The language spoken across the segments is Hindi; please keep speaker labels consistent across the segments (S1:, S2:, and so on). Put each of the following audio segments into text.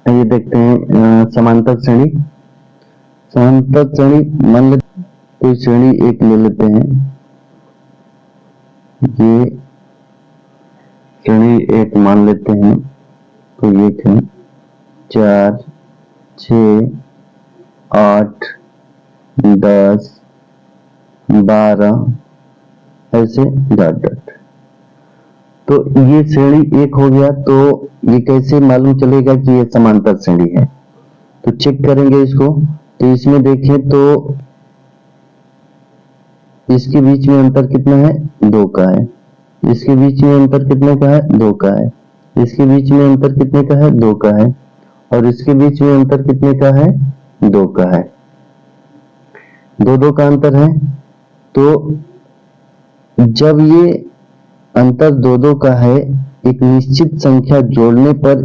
S1: ये देखते हैं समांतर श्रेणी। समांतर श्रेणी मान लेते कोई श्रेणी एक ले लेते हैं, ये श्रेणी एक मान लेते हैं, तो ये है 4, 6, 8, 10, 12 ऐसे डॉट डॉट। तो ये श्रेणी एक हो गया। तो ये कैसे मालूम चलेगा कि ये समांतर श्रेणी है? तो चेक करेंगे इसको। तो इसमें देखें तो इसके बीच में अंतर कितना है? 2 का है। इसके बीच में अंतर कितने का है? 2 का है। इसके बीच में अंतर कितने का है? 2 का है। और इसके बीच में अंतर कितने का है? 2 का है। 2 का अंतर है। तो जब ये अंतर 2 का है, एक निश्चित संख्या जोड़ने पर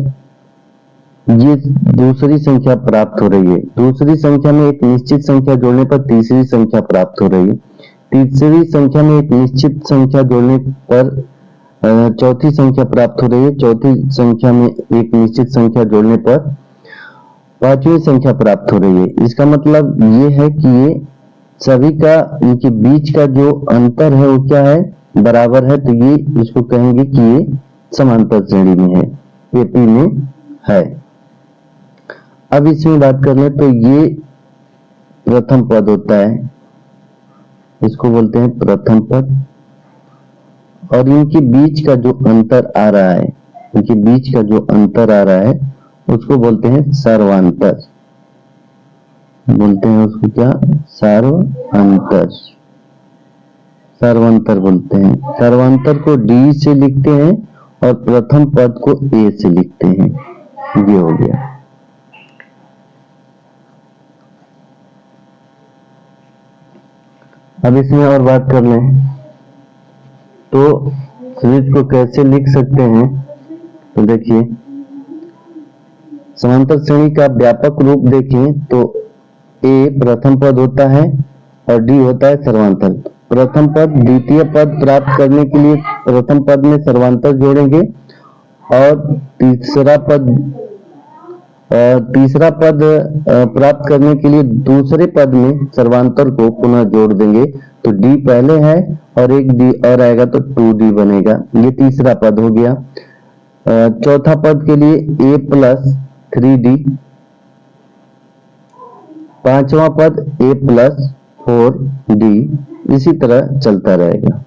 S1: ये दूसरी संख्या प्राप्त हो रही है। दूसरी संख्या में एक निश्चित संख्या जोड़ने पर तीसरी संख्या प्राप्त हो रही है। तीसरी संख्या में एक निश्चित संख्या जोड़ने पर चौथी संख्या प्राप्त हो रही है। चौथी संख्या में एक निश्चित संख्या जोड़ने पर पांचवी संख्या प्राप्त हो रही है। इसका मतलब ये है कि ये सभी का, इनके बीच का जो अंतर है वो क्या है? बराबर है। तो ये इसको कहेंगे कि ये समांतर श्रेणी में है, एपी में है। अब इसमें बात कर ले तो ये प्रथम पद होता है, इसको बोलते हैं प्रथम पद। और इनके बीच का जो अंतर आ रहा है, इनके बीच का जो अंतर आ रहा है उसको बोलते हैं सर्वांतर। बोलते हैं उसको क्या? सर्वांतर। सर्वांतर बोलते हैं। सर्वांतर को डी से लिखते हैं और प्रथम पद को ए से लिखते हैं। ये हो गया। अब इसमें और बात कर लें तो सीरीज को कैसे लिख सकते हैं? तो देखिए, समांतर श्रेणी का व्यापक रूप देखें तो ए प्रथम पद होता है और डी होता है सर्वांतर। प्रथम पद द्वितीय पद प्राप्त करने के लिए प्रथम पद में सर्वांतर जोड़ेंगे और तीसरा पद प्राप्त करने के लिए दूसरे पद में सर्वांतर को पुनः जोड़ देंगे। तो डी पहले है और एक डी और आएगा तो 2d बनेगा। ये तीसरा पद हो गया। चौथा पद के लिए a प्लस 3d, पांचवा पद a प्लस 4d, इसी तरह चलता रहेगा।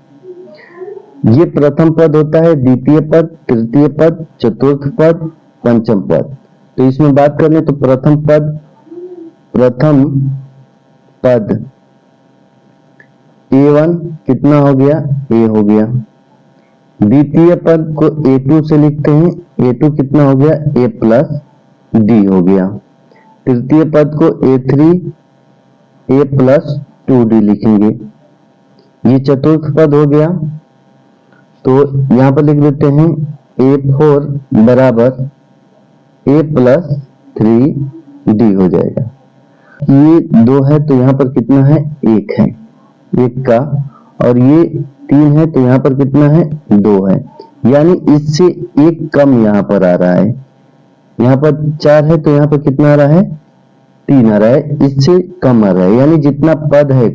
S1: ये प्रथम पद होता है, द्वितीय पद, तृतीय पद, चतुर्थ पद, पंचम पद। तो इसमें बात करें तो प्रथम पद a1 कितना हो गया? a हो गया। द्वितीय पद को a2 से लिखते हैं, a2 कितना हो गया? a प्लस d हो गया। तृतीय पद को a3 a प्लस 2d लिखेंगे। ये चतुर्थ पद हो गया। तो यहां पर लिख देते हैं a4 बराबर a प्लस 3d हो जाएगा। ये 2 है तो यहाँ पर कितना है? 1 है, 1 का। और ये 3 है तो यहाँ पर कितना है? 2 है। यानी इससे 1 कम यहाँ पर आ रहा है। यहाँ पर 4 है तो यहाँ पर कितना आ रहा है? 3 आ रहा है, इससे कम आ रहा है। यानी जितना पद है,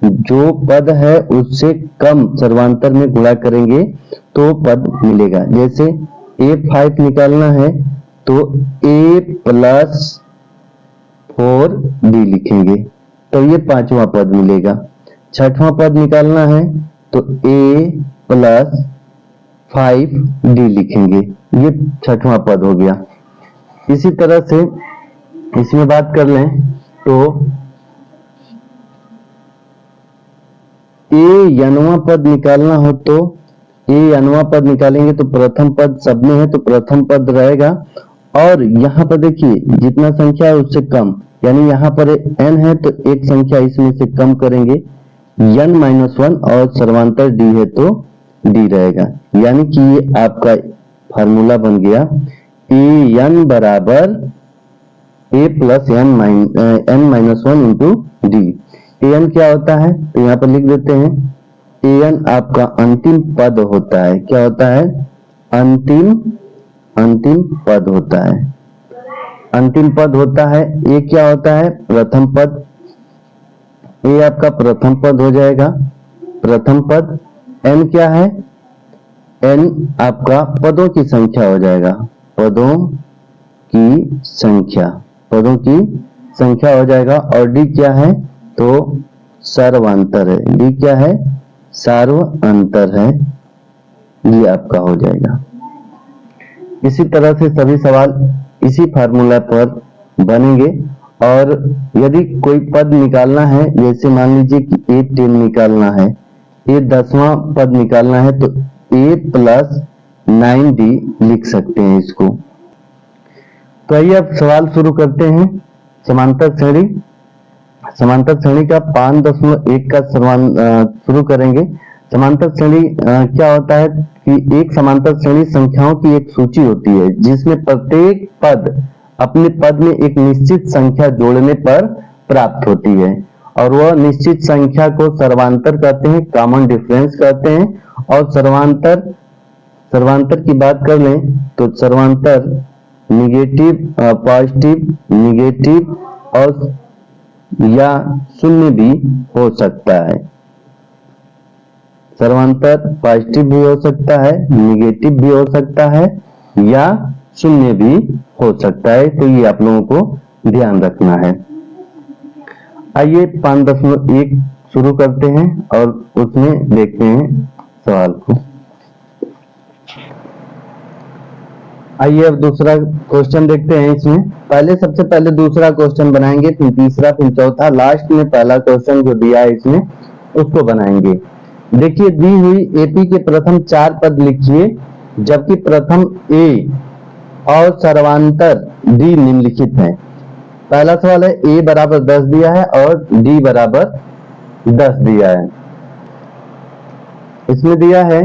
S1: जो पद है उससे कम सर्वांतर में गुणा करेंगे तो पद मिलेगा। जैसे a5 निकालना है तो a प्लस 4d लिखेंगे तो ये पांचवा पद मिलेगा। छठवां पद निकालना है तो a प्लस 5d लिखेंगे, ये छठवां पद हो गया। इसी तरह से इसमें बात कर लें तो a पद निकालना हो तो a पद निकालेंगे तो प्रथम पद सब में है तो प्रथम पद रहेगा। और यहाँ पर देखिए जितना संख्या है उससे कम, यानी यहाँ पर n है तो एक संख्या इसमें से कम करेंगे, n-1 और सर्वांतर d है तो d रहेगा। यानी कि ये आपका फार्मूला बन गया an बराबर a plus n-1 into d। an क्या होता है? तो यहाँ पर लिख देते हैं an आपका अंतिम पद होता है। क्या होता है? अंतिम पद होता है। अंतिम पद होता है, ए क्या होता है? प्रथम पद। ए आपका प्रथम पद हो जाएगा, प्रथम पद। एन क्या है? एन आपका पदों की संख्या हो जाएगा, पदों की संख्या, पदों की संख्या हो जाएगा। और डी क्या है? तो सर्वांतर है। डी क्या है? सर्वांतर है, ये आपका हो जाएगा। इसी तरह से सभी सवाल इसी फार्मूला पर बनेंगे। और यदि कोई पद निकालना है, जैसे मान लीजिए कि A10 निकालना है, ये 10वां पद निकालना है, तो A + 9D लिख सकते हैं इसको। तो आइए अब सवाल शुरू करते हैं। समांतर श्रेणी, समांतर श्रेणी का 5.1 का शुरू करेंगे। समांतर श्रेणी क्या होता है कि एक समांतर श्रेणी संख्याओं की एक सूची होती है जिसमें प्रत्येक पद अपने पद में एक निश्चित संख्या जोड़ने पर प्राप्त होती है, और वह निश्चित संख्या को सर्वांतर कहते हैं, कॉमन डिफरेंस कहते हैं। और सर्वांतर, सर्वांतर की बात कर लें तो सर्वांतर निगेटिव, पॉजिटिव, निगेटिव और या शून्य भी हो सकता है। सर्वांतर पॉजिटिव भी हो सकता है, निगेटिव भी हो सकता है, या शून्य भी हो सकता है। तो ये आप लोगों को ध्यान रखना है। आइए 5.1 शुरू करते हैं और उसमें देखते हैं सवाल को। आइए अब दूसरा क्वेश्चन देखते हैं। इसमें पहले सबसे पहले दूसरा क्वेश्चन बनाएंगे, फिर तीसरा, फिर चौथा, लास्ट में पहला क्वेश्चन जो दिया है इसमें उसको बनाएंगे। देखिए, दी हुई एपी के प्रथम 4 पद लिखिए, जबकि प्रथम ए और सर्वांतर डी निम्नलिखित है। पहला सवाल है, ए बराबर 10 दिया है और डी बराबर 10 दिया है। इसमें दिया है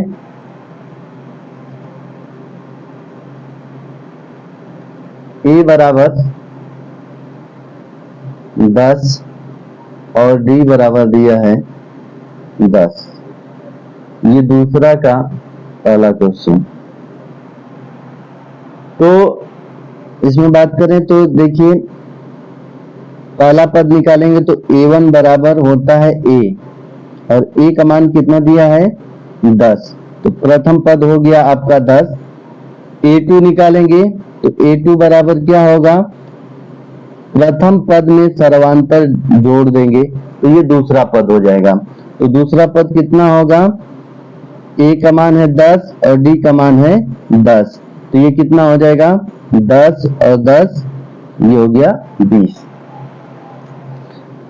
S1: ए बराबर 10 और डी बराबर दिया है 10। ये दूसरा का पहला क्वेश्चन। तो इसमें बात करें तो देखिए, पहला पद निकालेंगे तो A1 बराबर होता है A, और A का मान कितना दिया है? 10। तो प्रथम पद हो गया आपका 10। A2 निकालेंगे तो A2 बराबर क्या होगा? प्रथम पद में सर्वांतर जोड़ देंगे तो ये दूसरा पद हो जाएगा। तो दूसरा पद कितना होगा? A का मान है 10 और D का मान है 10, तो ये कितना हो जाएगा? 10 और 10, ये हो गया 20।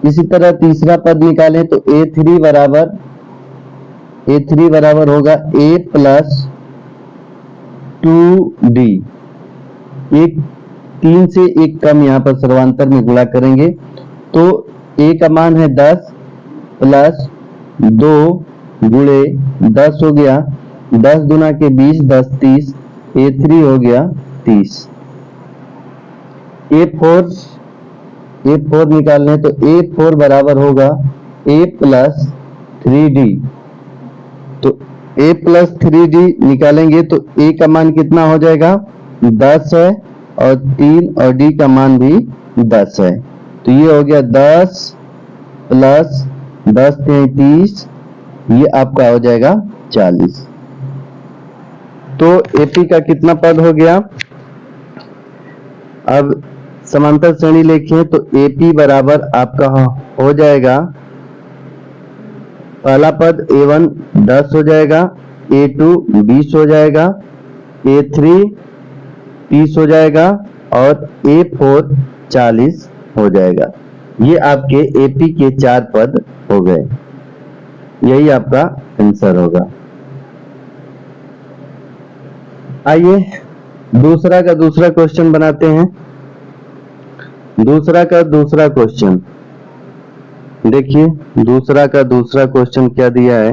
S1: इसी तरह तीसरा पद निकालें तो A3 बराबर होगा A + 2D। एक 3 से एक कम यहाँ पर सर्वांतर में गुणा करेंगे तो A का मान है 10 + 2 गुणे 10 हो गया, 10 दूना के 20, 10 30, A3 हो गया 30। A4 निकालने तो A4 बराबर होगा A + 3D। तो A + 3D निकालेंगे तो A का मान कितना हो जाएगा? 10 है, और 3 और D का मान भी 10 है। तो ये हो गया 10 + 10 30, ये आपका हो जाएगा 40। तो AP का कितना पद हो गया? अब समांतर श्रेणी लिखिए तो AP बराबर आपका हो जाएगा, पहला पद A1 10 हो जाएगा, A2 20 हो जाएगा, A3 30 हो जाएगा और A4 40 हो जाएगा। ये आपके AP के 4 पद हो गए। यही आपका आंसर होगा। आइए दूसरा का दूसरा क्वेश्चन बनाते हैं। दूसरा का दूसरा क्वेश्चन देखिए, दूसरा का दूसरा क्वेश्चन क्या दिया है?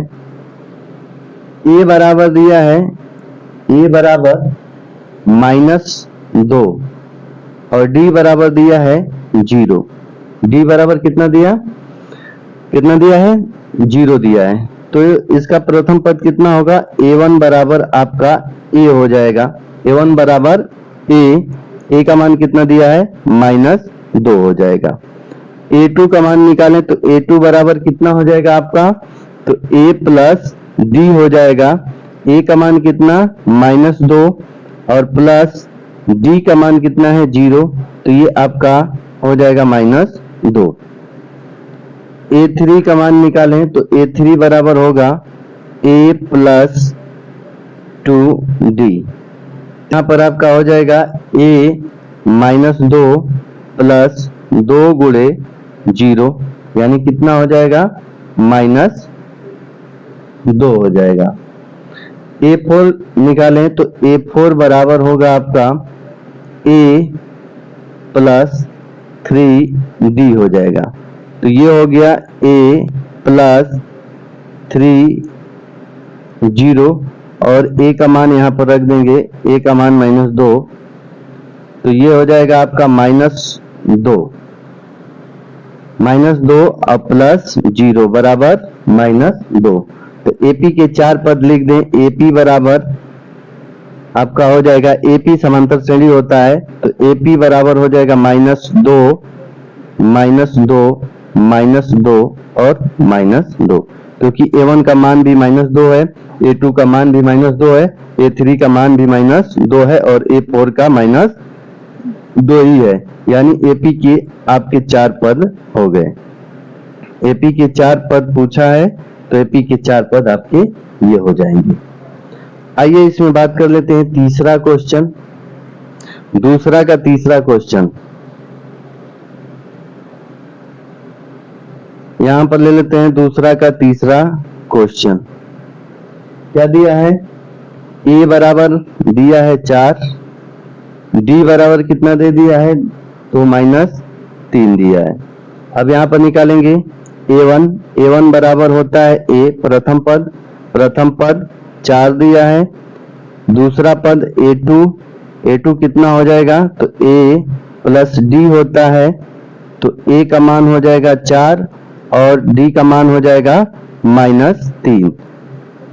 S1: A बराबर दिया है, A बराबर -2 और D बराबर दिया है 0। D बराबर कितना दिया है? 0 दिया है। तो इसका प्रथम पद कितना होगा? A1 बराबर आपका A हो जाएगा। A1 बराबर A, ए का मान कितना दिया है, -2 हो जाएगा। A2 का मान निकालें तो A2 बराबर कितना हो जाएगा आपका, तो A प्लस डी हो जाएगा। A का मान कितना, -2 और प्लस D का मान कितना है, 0, तो ये आपका हो जाएगा -2। A3 का मान निकालें तो A3 बराबर होगा A प्लस 2D। यहाँ पर आपका हो जाएगा A -2 प्लस 2 गुणे 0, यानी कितना हो जाएगा, -2 हो जाएगा। A4 निकालें तो A4 बराबर होगा आपका A प्लस 3D हो जाएगा। तो ये हो गया A प्लस 3 0 और A का मान यहाँ पर रख देंगे, A का मान -2, तो ये हो जाएगा आपका -2 और प्लस 0 बराबर -2। तो AP के 4 पद लिख दें। AP बराबर आपका हो जाएगा, AP समांतर श्रेणी होता है, तो AP बराबर हो जाएगा -2 और -2, क्योंकि A1 का मान भी -2 है, A2 का मान भी -2 है, A3 का मान भी -2 है और A4 का -2 ही है, यानी AP के आपके 4 पद हो गए। AP के 4 पद पूछा है, तो AP के 4 पद आपके ये हो जाएंगे। आइए इसमें बात कर लेते हैं तीसरा क्वेश्चन, दूसरा का तीसरा क्वेश्चन। यहां पर ले लेते हैं दूसरा का तीसरा क्वेश्चन। क्या दिया है, A बराबर दिया है 4, D बराबर कितना दे दिया है, तो -3 दिया है। अब यहां पर निकालेंगे A1 बराबर होता है A प्रथम पद 4 दिया है, दूसरा पद A2 कितना हो जाएगा, तो A प्लस D होता है, तो A का मान हो जाएगा 4 और D का मान हो जाएगा -3,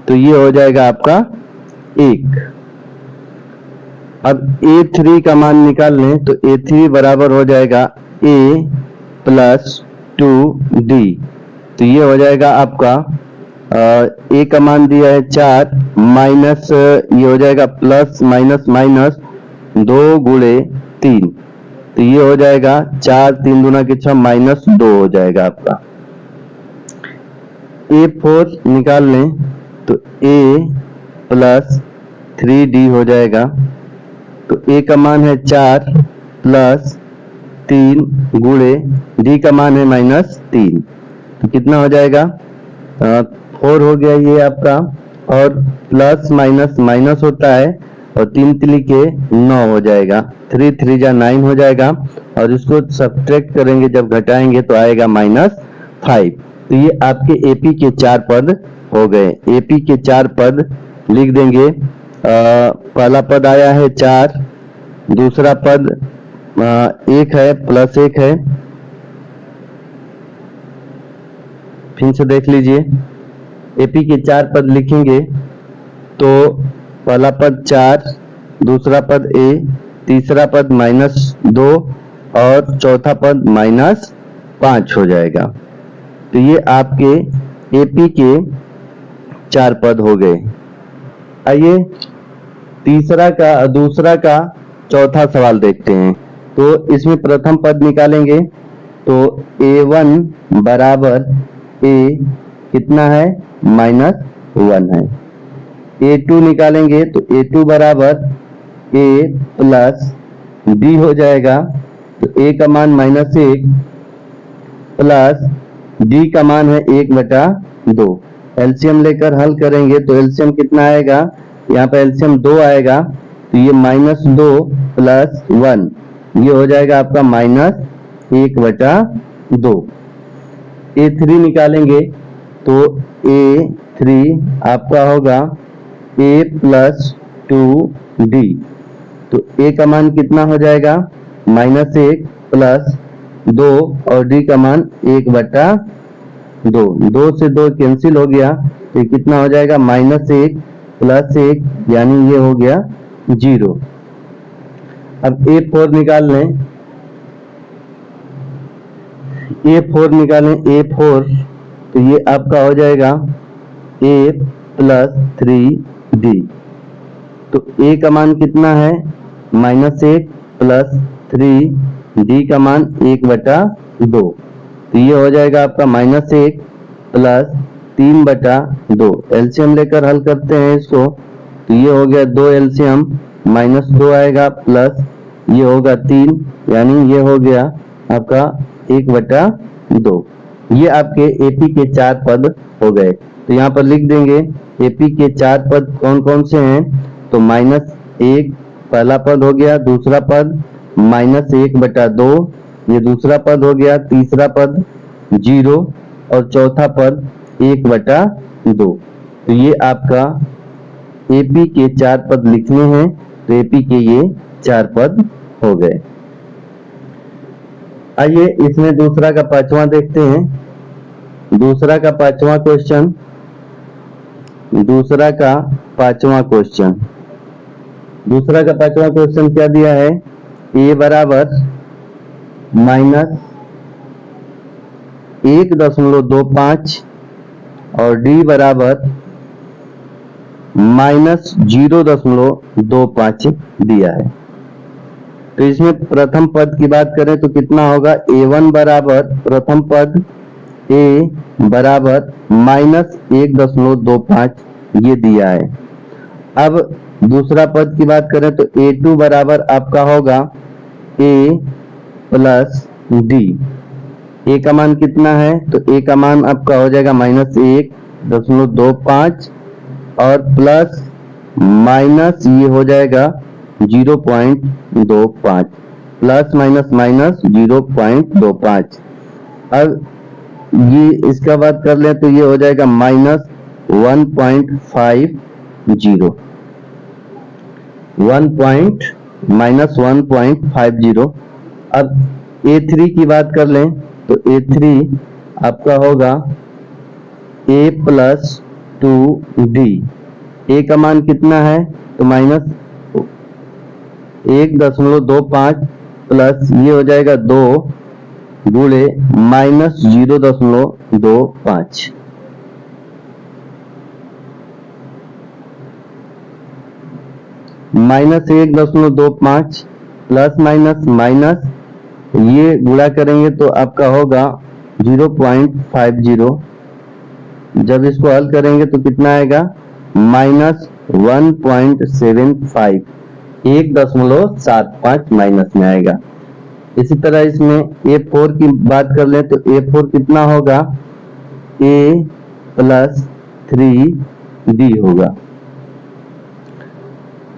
S1: तो ये हो जाएगा आपका 1। अब A3 का मान निकाल लें तो A3 बराबर हो जाएगा A प्लस 2D, तो ये हो जाएगा आपका A का मान दिया है 4 माइनस ये हो जाएगा प्लस माइनस 2 गुणे 3, तो ये हो जाएगा 4 3 दूना के 6 -2 हो जाएगा आपका। A4 निकाल लें तो A प्लस 3D हो जाएगा, तो A का मान है 4 प्लस 3 गुणे D का मान है -3, तो कितना हो जाएगा 4 हो गया ये आपका, और प्लस माइनस होता है और 3 3 के 9 हो जाएगा, 3 3 जा 9 हो जाएगा, और इसको सब्ट्रैक्ट करेंगे जब घटाएंगे तो आएगा -5। तो ये आपके AP के 4 पद हो गए। AP के 4 पद लिख देंगे। पहला पद आया है 4, दूसरा पद 1 है प्लस 1 है, फिर से देख लीजिए। AP के 4 पद लिखेंगे तो पहला पद 4, दूसरा पद A, तीसरा पद -2 और चौथा पद -5 हो जाएगा। तो ये आपके AP के 4 पद हो गए। आइए दूसरा का चौथा सवाल देखते हैं। तो इसमें प्रथम पद निकालेंगे तो A1 बराबर A कितना है, -1 है। A2 निकालेंगे तो A2 बराबर A प्लस B हो जाएगा, तो A का मान -1 प्लस D का मान है 1/2। एलसीएम लेकर हल करेंगे तो एलसीएम कितना आएगा, यहाँ पे एलसीएम 2 आएगा, तो ये -2 प्लस 1, ये हो जाएगा आपका -1/2। A3 निकालेंगे तो A3 आपका होगा A प्लस 2D, तो A का मान कितना हो जाएगा, -1 प्लस 2 और D का मान 1/2, 2 से 2 कैंसिल हो गया, तो कितना हो जाएगा -1 प्लस 1, यानी ये हो गया 0। अब A4 निकाल लें, A4 निकालें, A4 तो ये आपका हो जाएगा A प्लस 3D। तो A का मान कितना है -1 प्लस 3D का मान 1/2। तो ये हो जाएगा आपका -1 प्लस 3/2। एलसीएम लेकर हल करते हैं इसको, तो ये हो गया 2 एलसीएम -2 आएगा प्लस ये होगा 3, यानी ये हो गया आपका 1/2। ये आपके एपी के 4 पद हो गए। तो यहाँ पर लिख देंगे एपी के 4 पद कौन कौन से हैं। तो -1 पहला पद हो गया, दूसरा पद -1/2 ये दूसरा पद हो गया, तीसरा पद 0 और चौथा पद 1/2। तो ये आपका एपी के 4 पद लिखने हैं। तो एपी के ये 4 पद हो गए। आइए इसमें दूसरा का पांचवा देखते हैं। दूसरा का पांचवा क्वेश्चन, दूसरा का पांचवा क्वेश्चन क्या दिया है। ए बराबर -1.25 और डी बराबर -0.25 दिया है। तो इसमें प्रथम पद की बात करें तो कितना होगा। A1 बराबर प्रथम पद A बराबर -1.25 ये दिया है। अब दूसरा पद की बात करें तो A2 बराबर आपका होगा A प्लस D। A का मान कितना है तो A का मान आपका हो जाएगा -1.25 और प्लस माइनस ये हो जाएगा 0.25 प्लस माइनस माइनस 0.25। अब ये इसका बात कर ले तो ये हो जाएगा -1.50। अब A3 की बात कर लें तो A3 आपका होगा A प्लस 2D। A का मान कितना है तो -1.25 प्लस ये हो जाएगा 2 गुणे -0.25। -1.25 प्लस माइनस माइनस ये गुणा करेंगे तो आपका होगा 0.50। जब इसको हल करेंगे तो कितना आएगा -1.75, 1.75 माइनस में आएगा। इसी तरह इसमें A4 की बात कर लें तो A4 कितना होगा A प्लस 3D होगा।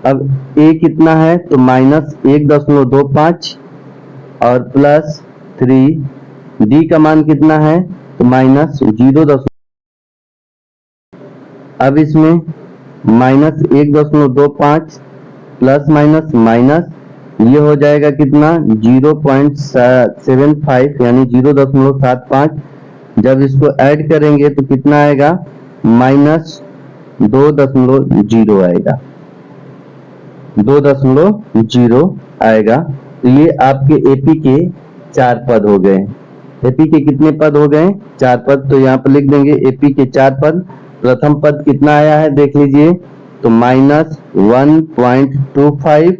S1: अब A कितना है तो -1.25 और प्लस 3D का मान कितना है तो -0। अब इसमें -1.25 प्लस माइनस माइनस ये हो जाएगा कितना 0.75 यानी 0.75। जब इसको ऐड करेंगे तो कितना आएगा -2.0 आएगा, 2.0 आएगा। तो ये आपके एपी के 4 पद हो गए। एपी के कितने पद हो गए 4 पद। तो यहाँ पर लिख देंगे एपी के 4 पद। प्रथम पद कितना आया है देख लीजिए तो -1.25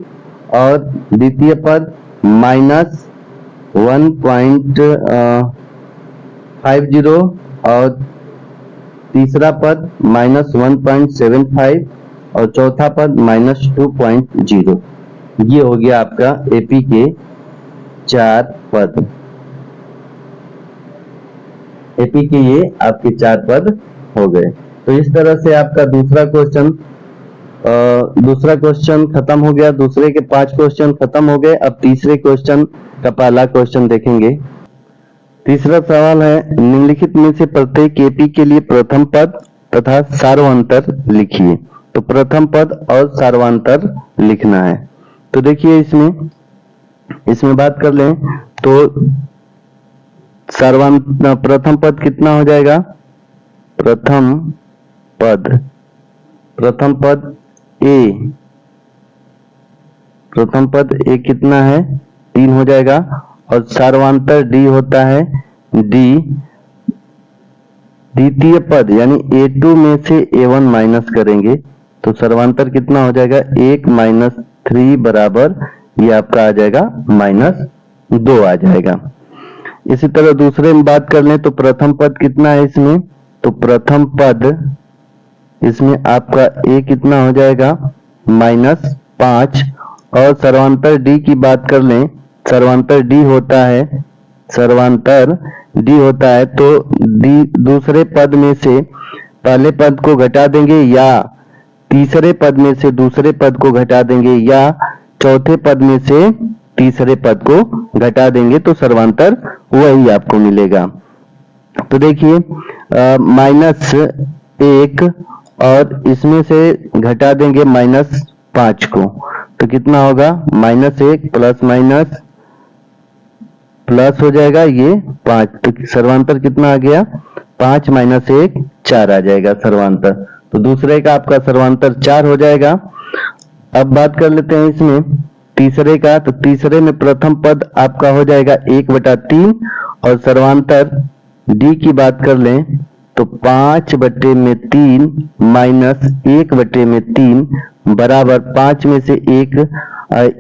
S1: और द्वितीय पद -1.50 और तीसरा पद -1.75 और चौथा पद -2.0। ये हो गया आपका एपी के 4 पद। एपी के ये आपके 4 पद हो गए। तो इस तरह से आपका दूसरा क्वेश्चन खत्म हो गया। दूसरे के 5 क्वेश्चन खत्म हो गए। अब तीसरे क्वेश्चन का पहला क्वेश्चन देखेंगे। तीसरा सवाल है निम्नलिखित में से प्रत्येक एपी के लिए प्रथम पद तथा सार्वंतर लिखिए। तो प्रथम पद और सार्वंतर लिखना है। तो देखिए इसमें बात कर लें तो प्रथम पद कितना हो जाएगा। प्रथम पद A प्रथम पद ए कितना है 3 हो जाएगा, और सर्वांतर डी होता है डी, द्वितीय पद यानी a2 में से a1 माइनस करेंगे तो सर्वांतर कितना हो जाएगा 1 माइनस 3 बराबर ये आपका आ जाएगा -2 आ जाएगा। इसी तरह दूसरे में बात कर लें तो प्रथम पद कितना है इसमें, तो प्रथम पद इसमें आपका a कितना हो जाएगा -5, और सर्वांतर d की बात कर लें, सर्वांतर d होता है, सर्वांतर d होता है तो d दूसरे पद में से पहले पद को घटा देंगे, या तीसरे पद में से दूसरे पद को घटा देंगे, या चौथे पद में से तीसरे पद को घटा देंगे तो सर्वांतर वही आपको मिलेगा। तो देखिए -1 और इसमें से घटा देंगे -5 को तो कितना होगा -1 प्लस माइनस प्लस हो जाएगा ये 5, तो सर्वांतर कितना आ गया 5 माइनस 1 4 आ जाएगा सर्वांतर। तो दूसरे का आपका सर्वांतर 4 हो जाएगा। अब बात कर लेते हैं इसमें तीसरे का, तो तीसरे में प्रथम पद आपका हो जाएगा 1/3 और सर्वांतर d की बात कर लें तो 5/3 माइनस 1/3 बराबर 5 में से 1,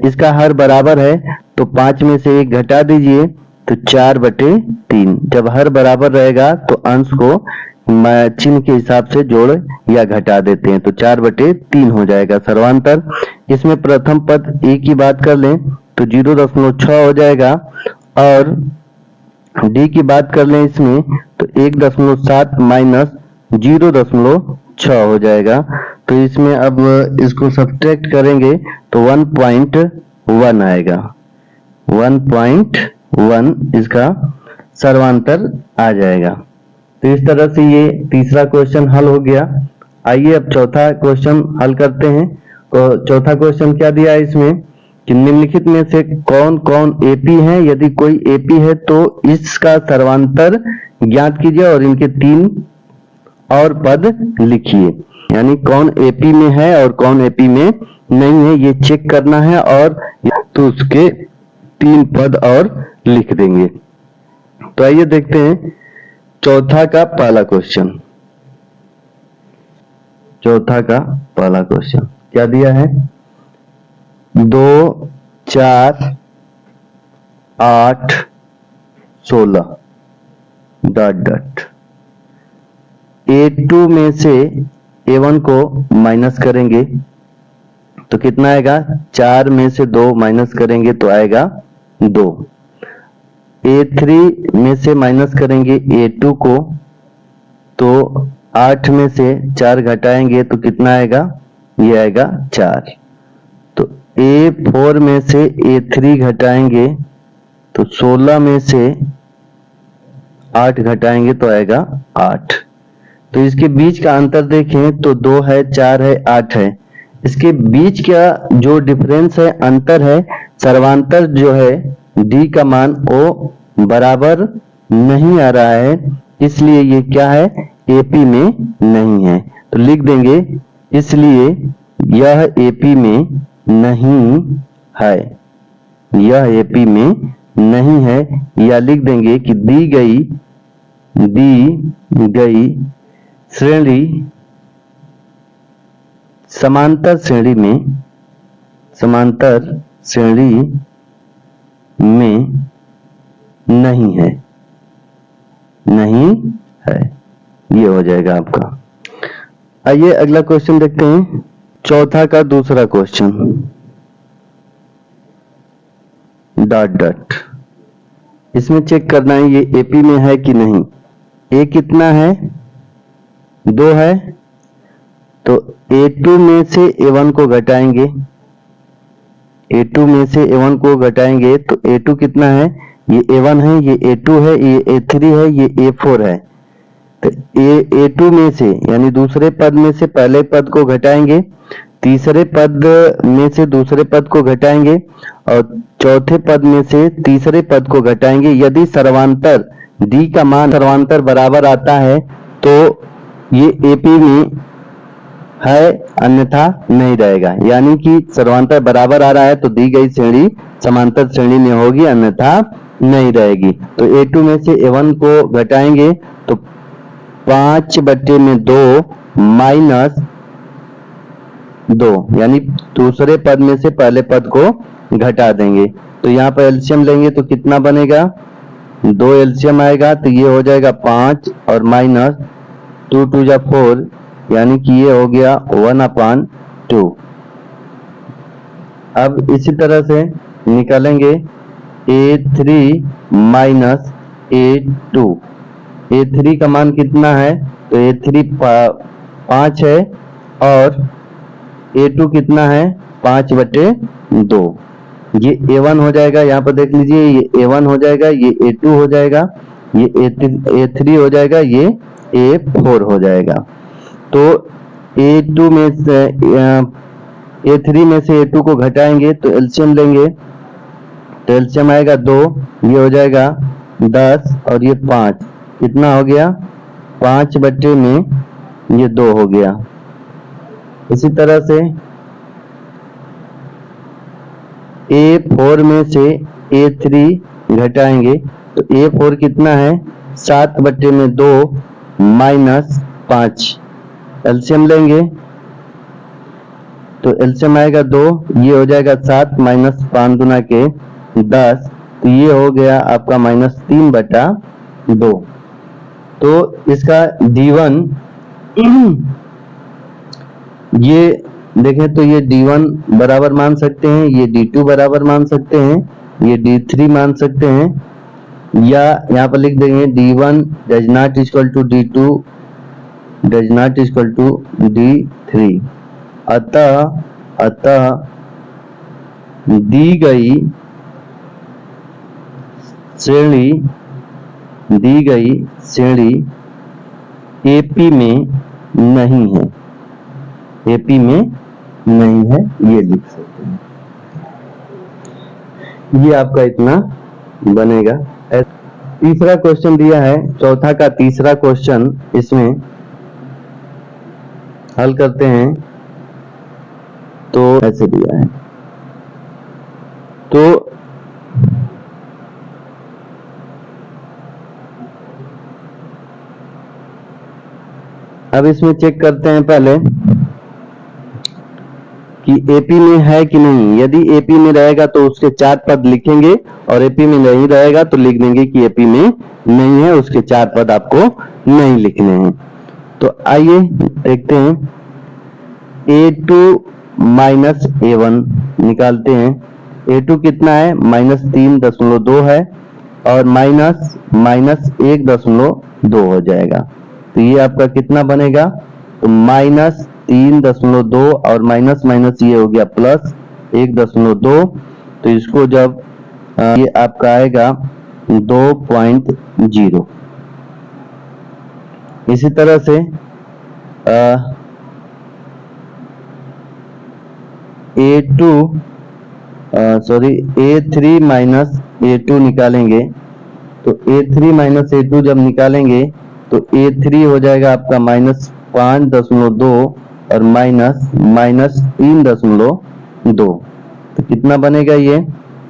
S1: इसका हर बराबर है तो 5 में से 1 घटा दीजिए तो 4/3। जब हर बराबर रहेगा तो अंश को चिन्ह के हिसाब से जोड़ या घटा देते हैं तो 4/3 हो जाएगा सर्वांतर। इसमें प्रथम पद a की बात कर लें तो 0.6 हो जाएगा, और d की बात कर लें इसमें तो 1.7 माइनस 0.6 हो जाएगा। तो इसमें अब इसको सब्ट्रैक्ट करेंगे तो 1.1 आएगा, 1.1 इसका सर्वांतर आ जाएगा। तो इस तरह से ये तीसरा क्वेश्चन हल हो गया। आइए अब चौथा क्वेश्चन हल करते हैं। तो चौथा क्वेश्चन क्या दिया है इसमें कि निम्नलिखित में से कौन कौन एपी है, यदि कोई एपी है तो इसका सर्वांतर ज्ञात कीजिए और इनके 3 और पद लिखिए। यानी कौन एपी में है और कौन एपी में नहीं है ये चेक करना है, और तो उसके 3 पद और लिख देंगे। तो आइए देखते हैं चौथा का पहला क्वेश्चन। चौथा का पहला क्वेश्चन क्या दिया है 2, 4, 8, 16 ... A2 में से A1 को माइनस करेंगे तो कितना आएगा 4 में से 2 माइनस करेंगे तो आएगा 2। A3 में से माइनस करेंगे A2 को तो 8 में से 4 घटाएंगे तो कितना आएगा ये आएगा 4। तो A4 में से A3 घटाएंगे तो 16 में से 8 घटाएंगे तो आएगा 8। तो इसके बीच का अंतर देखें तो 2 है, 4 है, 8 है। इसके बीच का जो डिफरेंस है, अंतर है, सर्वांतर जो है d का मान वो बराबर नहीं आ रहा है, इसलिए ये क्या है एपी में नहीं है। तो लिख देंगे इसलिए यह एपी में नहीं है, यह एपी में नहीं है, या लिख देंगे कि दी गई श्रेणी समांतर श्रेणी में नहीं है, ये हो जाएगा आपका। आइए अगला क्वेश्चन देखते हैं, चौथा का दूसरा क्वेश्चन। इसमें चेक करना है ये एपी में है कि नहीं। ए कितना है 2 है, तो A2 में से A1 को घटाएंगे, A2 में से A1 को घटाएंगे तो A2 कितना है, ये A1 है, ये A2 है, ये A3 है, ये A4 है। तो A2 में से यानी दूसरे पद में से पहले पद को घटाएंगे, तीसरे पद में से दूसरे पद को घटाएंगे और चौथे पद में से तीसरे पद को घटाएंगे। यदि सर्वांतर d का मान सर्वांतर बराबर आता है तो ये एपी में है अन्यथा नहीं रहेगा। यानी कि सर्वांतर बराबर आ रहा है तो दी गई श्रेणी समांतर श्रेणी में होगी, अन्यथा नहीं रहेगी। तो A2 में से A1 को घटाएंगे तो 5/2 माइनस 2, यानी दूसरे पद में से पहले पद को घटा देंगे। तो यहाँ पर एलसीएम लेंगे तो कितना बनेगा, 2 एलसीएम आएगा तो ये हो जाएगा 5 और माइनस 2 2 जा 4, यानी कि ये हो गया 1/2। अब इसी तरह से निकालेंगे A3 माइनस A2। A3 का मान कितना है, तो A3 5 है और A2 कितना है, 5/2। ये A1 हो जाएगा, यहाँ पर देख लीजिए, ये A1 हो जाएगा, ये A2 हो जाएगा, ये A3 हो जाएगा, ये A4 हो जाएगा। तो A2 में से A3 में से A2 को घटाएंगे तो एलसीएम लेंगे तो एलसीएम आएगा 2, ये हो जाएगा 10 और ये 5, कितना हो गया, 5/2 में ये 2 हो गया। इसी तरह से A4 में से A3 घटाएंगे तो A4 कितना है, 7/2 माइनस 5, एलसीएम लेंगे तो एलसीएम आएगा 2, ये हो जाएगा 7 माइनस 5 गुना के 10, तो ये हो गया आपका -3/2। तो इसका D1 ये देखें तो ये D1 बराबर मान सकते हैं, ये D2 बराबर मान सकते हैं, ये D3 मान सकते हैं, या यहाँ पर लिख देंगे D1 does not equal to D2 does not equal to D3। अतः दी गई श्रेणी AP में नहीं है, AP में नहीं है, ये लिख सकते हैं। ये आपका इतना बनेगा। तीसरा क्वेश्चन दिया है, चौथा का तीसरा क्वेश्चन, इसमें हल करते हैं तो ऐसे दिया है। तो अब इसमें चेक करते हैं पहले कि AP में है कि नहीं। यदि AP में रहेगा तो उसके 4 पद लिखेंगे, और AP में नहीं रहेगा तो लिख देंगे कि AP में नहीं है, उसके 4 पद आपको नहीं लिखने हैं। तो आइए देखते हैं, A2 माइनस A1 निकालते हैं। A2 कितना है, -3.2 है और माइनस 1.2 हो जाएगा। तो ये आपका कितना बनेगा, तो -3.2 और माइनस माइनस ये हो गया प्लस 1.2। तो इसको जब ये आपका आएगा 2.0। इसी तरह से A3 माइनस A2 निकालेंगे। तो A3 माइनस A2 जब निकालेंगे तो A3 हो जाएगा आपका -5.2 और माइनस 3.2। तो कितना बनेगा ये,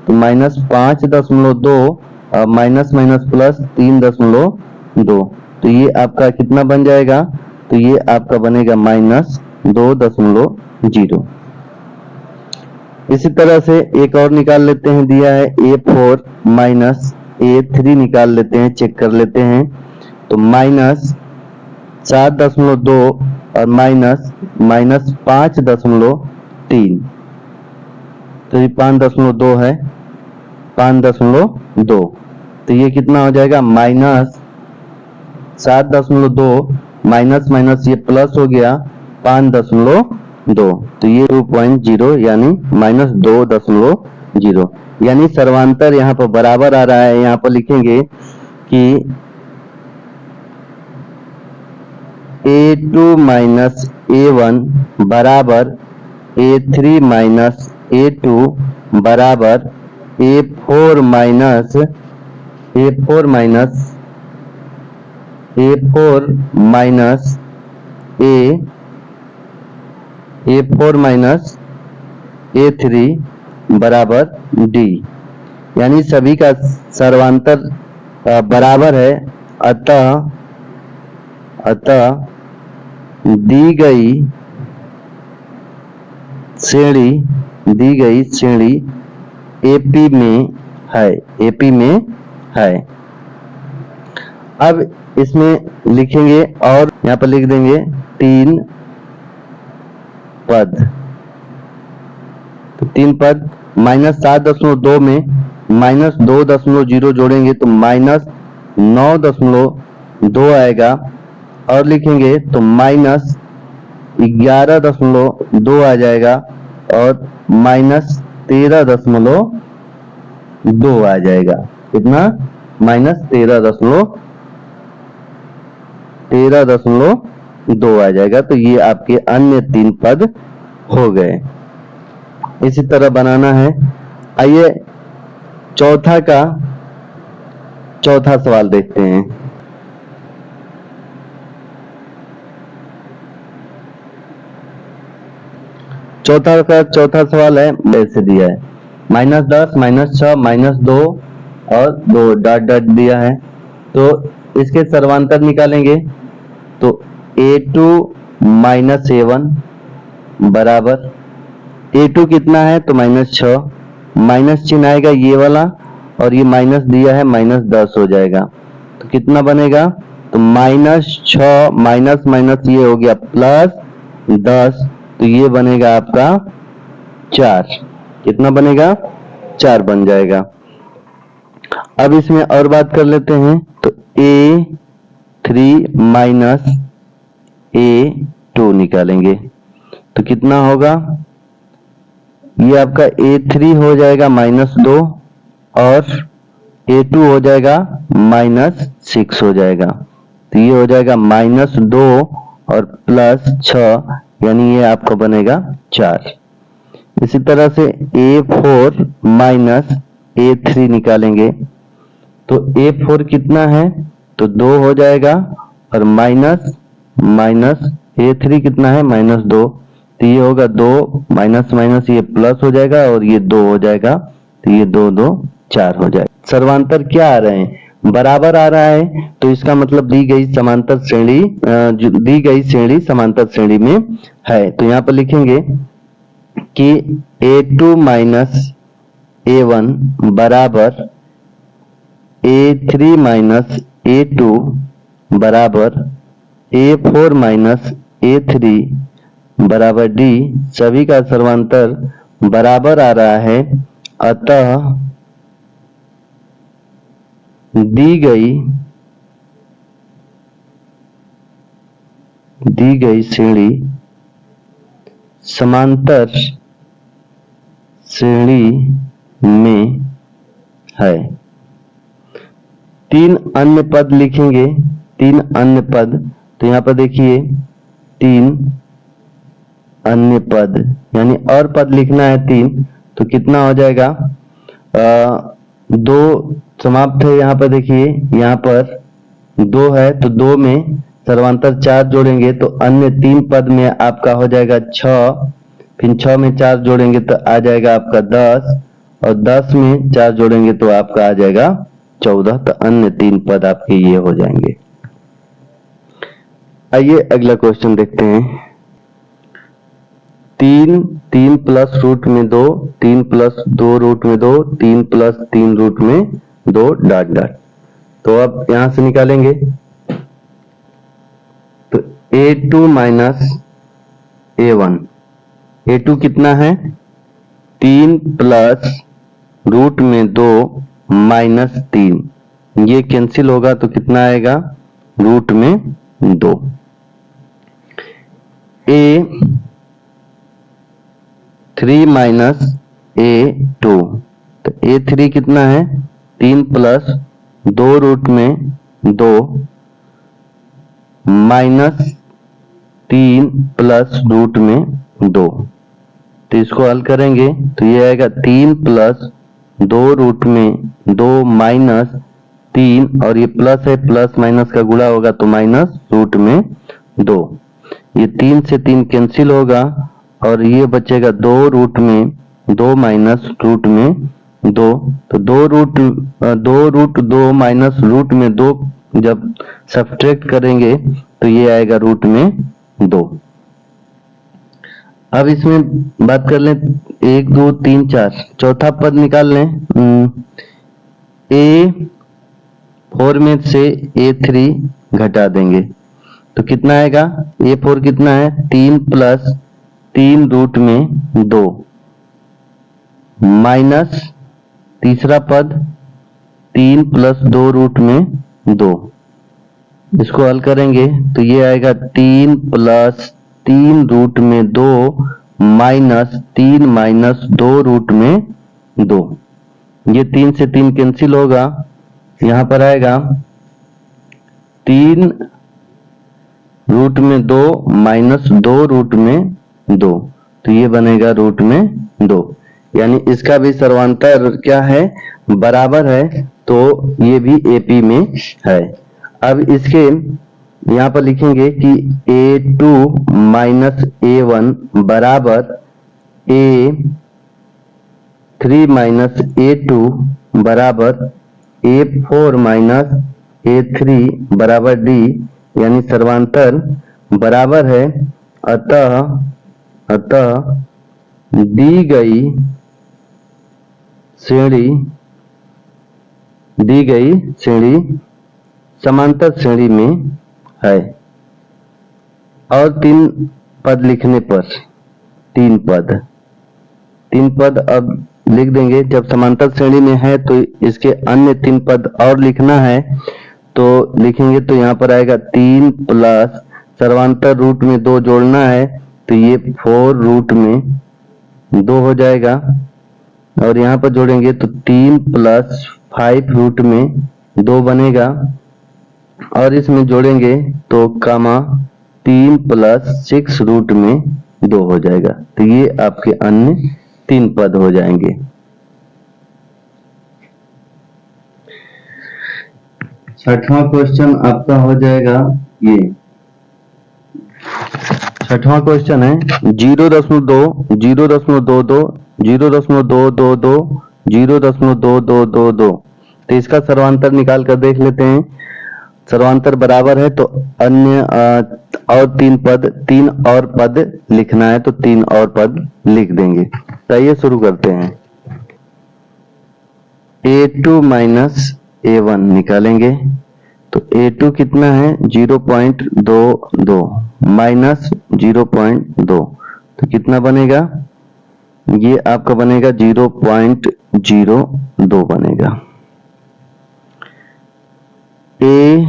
S1: तो -5.2 और माइनस माइनस प्लस 3.2। तो ये आपका कितना बन जाएगा, तो ये आपका बनेगा -2.0। इसी तरह से एक और निकाल लेते हैं, दिया है A4 माइनस A3 निकाल लेते हैं, चेक कर लेते हैं। तो -7.2 और माइनस 5.3, तो ये 5.2 है, 5.2। तो ये कितना हो जाएगा, -7.2 माइनस माइनस ये प्लस हो गया 5.2। तो ये 2.0 यानी -2.0। यानी सर्वांतर यहाँ पर बराबर आ रहा है। यहाँ पर लिखेंगे कि A2 माइनस A1 बराबर A3 माइनस A2 बराबर A4 minus A4 minus A3 बराबर D, यानी सभी का सर्वांतर बराबर है। अतः दी गई श्रेणी AP में है। अब इसमें लिखेंगे और यहाँ पर लिख देंगे 3 पद। तो 3 पद -7.2 में -2.0 जोड़ेंगे तो -9.2 आएगा, और लिखेंगे तो -11.2 आ जाएगा और -13.2 आ जाएगा। कितना? -13.2 आ जाएगा। तो ये आपके अन्य 3 पद हो गए। इसी तरह बनाना है। आइए चौथा सवाल देखते हैं। चौथा सवाल है, ऐसे दिया है -10 -6 -2 और 2 डॉट डॉट दिया है। तो इसके सर्वांतर निकालेंगे तो A2 माइनस A1 बराबर, A2 कितना है तो -6, माइनस चिन्ह आएगा ये वाला और ये माइनस दिया है -10 हो जाएगा। तो कितना बनेगा तो -6 माइनस माइनस ये हो गया +10, तो ये बनेगा आपका 4। कितना बनेगा? 4 बन जाएगा। अब इसमें और बात कर लेते हैं तो A3 माइनस A2 निकालेंगे तो कितना होगा? ये आपका A3 हो जाएगा -2 और A2 हो जाएगा -6 हो जाएगा। तो ये हो जाएगा -2 और +6, यानी ये आपका बनेगा 4। इसी तरह से A4 माइनस A3 निकालेंगे तो A4 कितना है तो 2 हो जाएगा और माइनस A3 कितना है -2, तो ये होगा 2 माइनस माइनस ये प्लस हो जाएगा और ये 2 हो जाएगा, तो ये 2 2 4 हो जाएगा। सर्वांतर क्या आ रहे हैं? बराबर आ रहा है, तो इसका मतलब दी गई श्रेणी समांतर श्रेणी में है। तो यहाँ पर लिखेंगे कि A2 माइनस A1 बराबर A3 माइनस A2 बराबर A4 माइनस A3 बराबर D। सभी का सर्वांतर बराबर आ रहा है, अतः दी गई श्रेणी समांतर श्रेणी में है। 3 अन्य पद लिखेंगे, 3 अन्य पद। तो यहाँ पर देखिए 3 अन्य पद, यानी और पद लिखना है 3, तो कितना हो जाएगा? 2 समाप्त है। यहाँ पर देखिए, यहाँ पर 2 है तो 2 में सर्वांतर 4 जोड़ेंगे तो अन्य 3 पद में आपका हो जाएगा 6, फिर 6 में 4 जोड़ेंगे तो आ जाएगा आपका 10, और 10 में 4 जोड़ेंगे तो आपका आ जाएगा 14। तो अन्य 3 पद आपके ये हो जाएंगे। आइए अगला क्वेश्चन देखते हैं। 3 प्लस रूट में 2, 3 प्लस 2 रूट में 2, 3 प्लस 3 रूट में 2 डॉट डॉट। तो अब यहां से निकालेंगे तो A2 माइनस A1, A2 कितना है 3 प्लस रूट में 2 माइनस 3, ये कैंसिल होगा तो कितना आएगा रूट में 2। A3 माइनस A2, तो A3 कितना है 3 प्लस 2 रूट में 2 माइनस 3 प्लस रूट में 2। तो इसको हल करेंगे तो ये आएगा 3 प्लस 2 रूट में 2 माइनस 3, और ये प्लस है, प्लस माइनस का गुणा होगा तो माइनस रूट में 2। ये 3 से 3 कैंसिल होगा और ये बचेगा 2 रूट में 2 माइनस रूट में 2, तो 2 माइनस रूट में 2 जब सब्ट्रैक्ट करेंगे तो ये आएगा रूट में 2। अब इसमें बात कर लें 1 2 3 4, चौथा पद निकाल लें। A4 में से A3 घटा देंगे तो कितना आएगा, A4 कितना है 3 प्लस 3 रूट में 2 माइनस तीसरा पद 3 प्लस 2 रूट में 2, इसको हल करेंगे तो ये आएगा 3 प्लस 3 रूट में 2 माइनस 3 माइनस 2 रूट में 2, ये 3 से 3 कैंसिल होगा, यहां पर आएगा 3 रूट में 2 माइनस 2 रूट में 2, तो ये बनेगा रूट में 2, यानी इसका भी सर्वांतर क्या है, बराबर है, तो ये भी AP में है। अब इसके यहां पर लिखेंगे कि A2 माइनस A1 बराबर A3 माइनस A2 बराबर A4 माइनस A3 बराबर D, यानी सर्वांतर बराबर है। अतः दी गई श्रेणी समांतर श्रेणी में है। और 3 पद लिखने पर 3 पद अब लिख देंगे, जब समांतर श्रेणी में है तो इसके अन्य 3 पद और लिखना है, तो लिखेंगे तो यहाँ पर आएगा 3 प्लस सर्वांतर रूट में 2 जोड़ना है, तो ये 4 रूट में 2 हो जाएगा, और यहाँ पर जोड़ेंगे तो 3 प्लस 5 रूट में 2 बनेगा, और इसमें जोड़ेंगे तो कामा 3 प्लस 6 रूट में 2 हो जाएगा, तो ये आपके अन्य 3 पद हो जाएंगे। छठवां क्वेश्चन आपका हो जाएगा ये, छठवां क्वेश्चन है 0.2 0.22 0.222 0.2222, तो इसका सर्वांतर निकाल कर देख लेते हैं। सर्वांतर बराबर है तो अन्य और 3 और पद लिखना है, तो 3 और पद लिख देंगे। चलिए शुरू करते हैं। A2 माइनस A1 निकालेंगे तो A2 कितना है 0.22 माइनस 0.2, तो कितना बनेगा, ये आपका बनेगा 0.02 बनेगा। A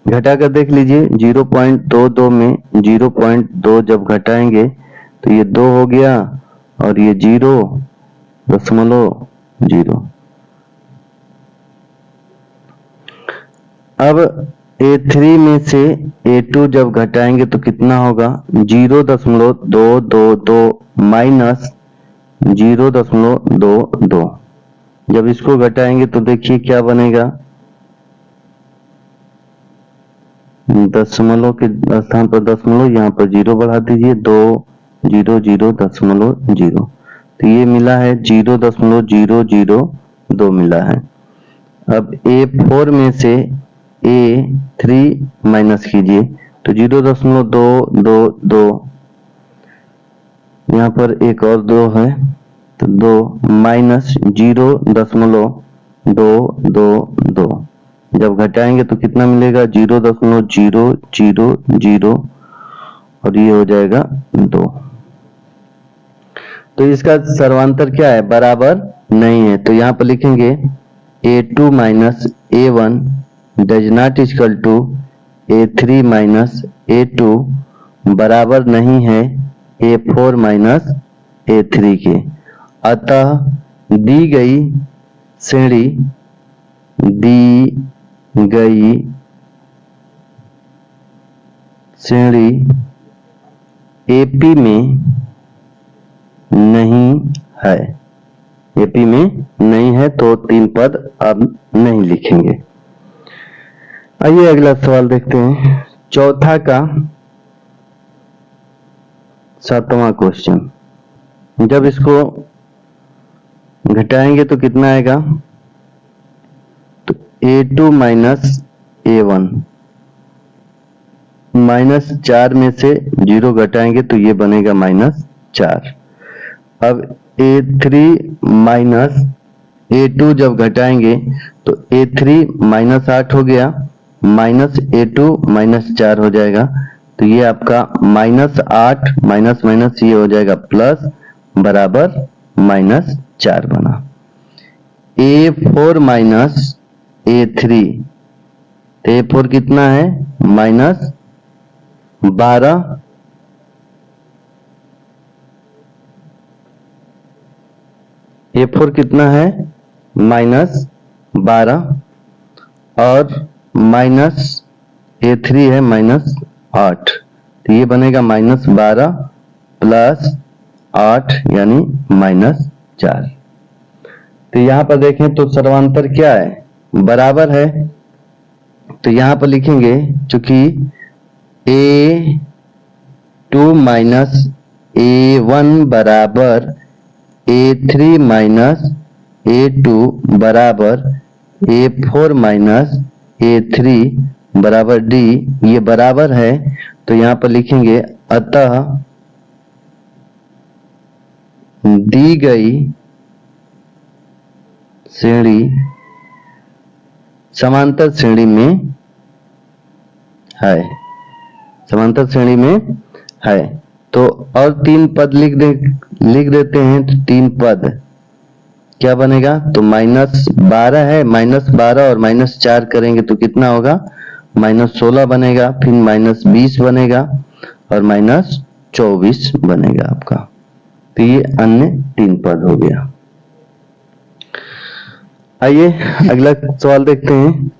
S1: घटा कर देख लीजिए, 0.22 में 0.2 जब घटाएंगे तो ये 2 हो गया, और ये 0.0। अब A3 में से A2 जब घटाएंगे तो कितना होगा 0.222 माइनस 0.22, जब इसको घटाएंगे तो देखिए क्या बनेगा, दशमलव के स्थान पर दशमलव, यहाँ पर 0 बढ़ा दीजिए, 200.0, तो ये मिला है 0.002 मिला है। अब A4 में से A3 माइनस कीजिए तो 0.222, यहाँ पर एक और 2 है तो 2 माइनस 0.222, जब घटाएंगे तो कितना मिलेगा 0.000, और ये हो जाएगा 2। तो इसका सर्वांतर क्या है, बराबर नहीं है, तो यहाँ पर लिखेंगे A2 minus A1 does not equal to A3 minus A2 बराबर नहीं है A4 माइनस A3 के। अतः दी गई श्रेणी AP में नहीं है, AP में नहीं है, तो 3 पद अब नहीं लिखेंगे। आइए अगला सवाल देखते हैं। चौथा का 7वां क्वेश्चन, जब इसको घटाएंगे तो कितना आएगा, तो A2 माइनस A1, -4 में से 0 घटाएंगे तो ये बनेगा -4। अब A3 माइनस A2 जब घटाएंगे तो A3 -8 हो गया, माइनस A2 -4 हो जाएगा, तो ये आपका -8 माइनस माइनस ये हो जाएगा प्लस, बराबर -4 बना। A4 माइनस A3, तो A4 कितना है, -12, A4 कितना है, -12, और माइनस A3 है -8, तो ये बनेगा -12 प्लस 8 यानी -4। तो यहां पर देखें तो सर्वांतर क्या है, बराबर है, तो यहां पर लिखेंगे चूंकि A2 माइनस A1 बराबर A3 माइनस A2 बराबर A4 माइनस A3 बराबर D, ये बराबर है, तो यहां पर लिखेंगे अतः दी गई श्रेणी समांतर श्रेणी में है, समांतर श्रेणी में है। तो और 3 पद लिख देते हैं, तो 3 पद क्या बनेगा, तो -12 है, -12 और -4 करेंगे तो कितना होगा, -16 बनेगा, फिर -20 बनेगा और -24 बनेगा आपका। तो ये अन्य 3 पद हो गया। आइए अगला सवाल देखते हैं।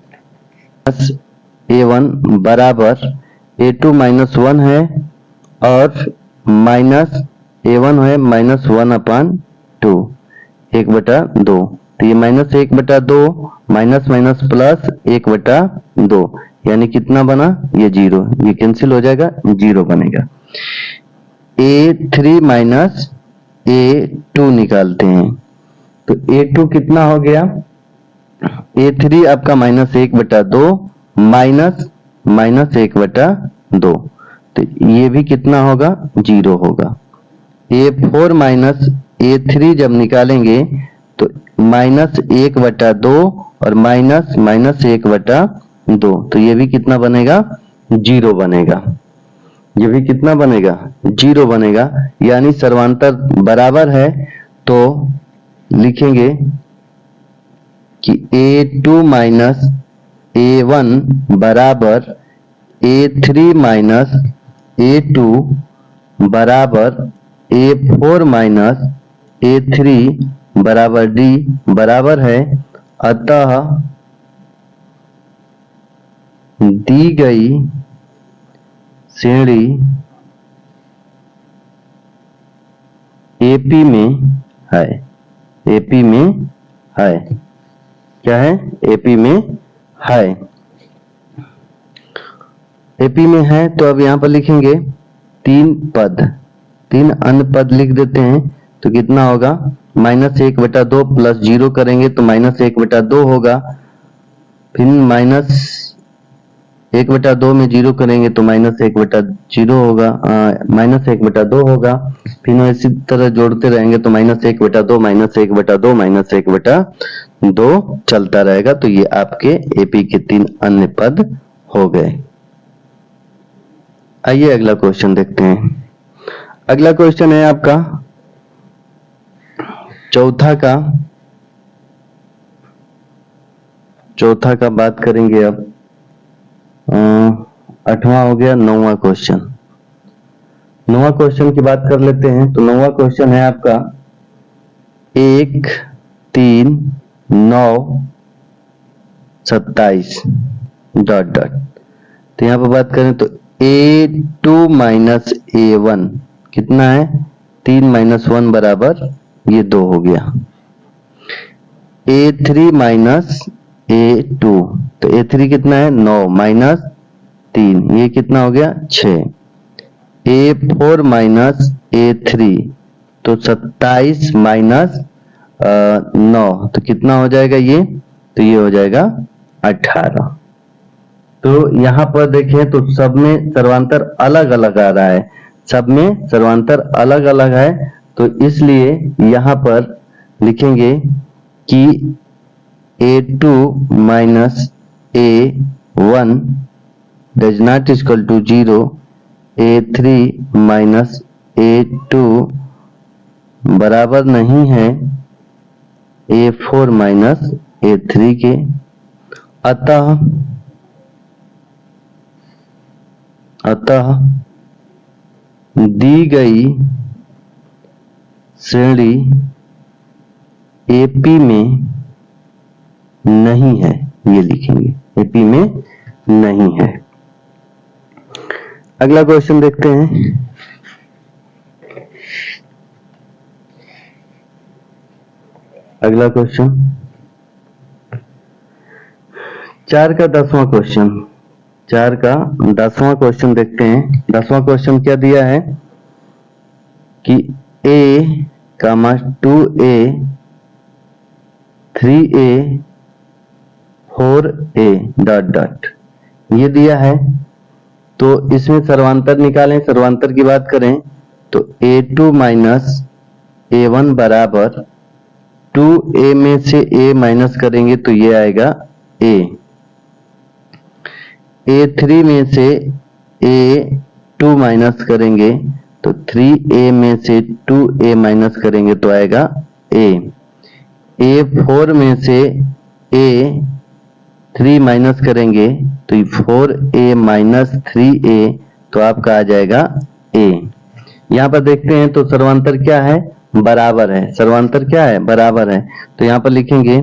S1: A1 बराबर A2 -1 है और -A1 है -1/2, 1/2, तो ये -1/2 माइनस माइनस प्लस 1/2, यानी कितना बना, ये 0, ये कैंसिल हो जाएगा, 0 बनेगा। A3 माइनस A2 निकालते हैं, तो A2 कितना हो गया, A3 आपका -1/2 माइनस -1/2, तो ये भी कितना होगा, 0 होगा। A4 माइनस A3 जब निकालेंगे तो -1/2 और -1/2, तो ये भी कितना बनेगा, 0 बनेगा। ये भी कितना बनेगा, 0 बनेगा, यानी सर्वांतर बराबर है। तो लिखेंगे कि A2 माइनस A1 बराबर A3 माइनस A2 बराबर A4 माइनस A3 बराबर D बराबर है। अतः दी गई श्रेणी AP में है, AP में है, क्या है, AP में है, AP में है। तो अब यहां पर लिखेंगे 3 पद, 3 अन्य पद लिख देते हैं, तो कितना होगा, -1/2 प्लस 0 करेंगे तो -1/2 होगा, फिर -1/2 में 0 करेंगे तो -1/0 होगा, -1/2 होगा, फिर इसी तरह जोड़ते रहेंगे तो -1/2 -1/2 -1/2 चलता रहेगा। तो ये आपके AP के 3 अन्य पद हो गए। आइए अगला क्वेश्चन देखते हैं। अगला क्वेश्चन है आपका चौथा का बात करेंगे अब। 8वां हो गया, 9वां क्वेश्चन। 9वां क्वेश्चन की बात कर लेते हैं। तो 9वां क्वेश्चन है आपका 1, 3, 9, 27 ... तो यहां पर बात करें तो A2 माइनस A1 कितना है, 3 - 1 बराबर ये 2 हो गया। A3 माइनस A2, तो A3 कितना है, 9 - 3, ये कितना हो गया, 6। A4 माइनस A3, तो 27 माइनस 9, तो कितना हो जाएगा ये? तो ये हो जाएगा 18। तो यहाँ पर देखें तो सब में सर्वांतर अलग अलग आ रहा है, सब में सर्वांतर अलग अलग है, तो इसलिए यहाँ पर लिखेंगे कि A2 minus A1 does not equal to 0, A3 minus A2 बराबर नहीं है A4 माइनस A3 के। अतः दी गई श्रेणी AP में नहीं है, ये लिखेंगे, AP में नहीं है। अगला क्वेश्चन देखते हैं। अगला क्वेश्चन 4 का 10वां क्वेश्चन, 4 का 10वां क्वेश्चन देखते हैं। 10वां क्वेश्चन क्या दिया है कि A, 2A, 3A, 4A dot dot, ये दिया है। तो इसमें सर्वांतर निकालें। सर्वांतर की बात करें तो A2 माइनस A1 बराबर 2A में से A माइनस करेंगे तो ये आएगा A। A3 में से A2 माइनस करेंगे तो 3A में से 2A माइनस करेंगे तो आएगा A। A4 में से A3 माइनस करेंगे तो 4A माइनस 3A, तो आपका आ जाएगा A। यहाँ पर देखते हैं तो सर्वांतर क्या है? बराबर है। सर्वांतर क्या है? बराबर है। तो यहाँ पर लिखेंगे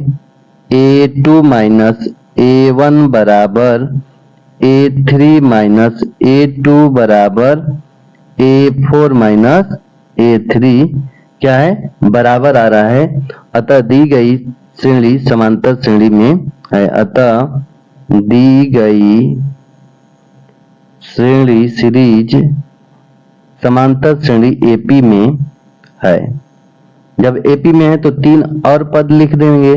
S1: A2 माइनस A1 बराबर A3 माइनस A2 बराबर A4 माइनस A3, क्या है? बराबर आ रहा है। अतः दी गई श्रेणी समांतर श्रेणी में है। अतः दी गई श्रेणी सीरीज समांतर श्रेणी AP में है। जब AP में है तो 3 और पद लिख देंगे,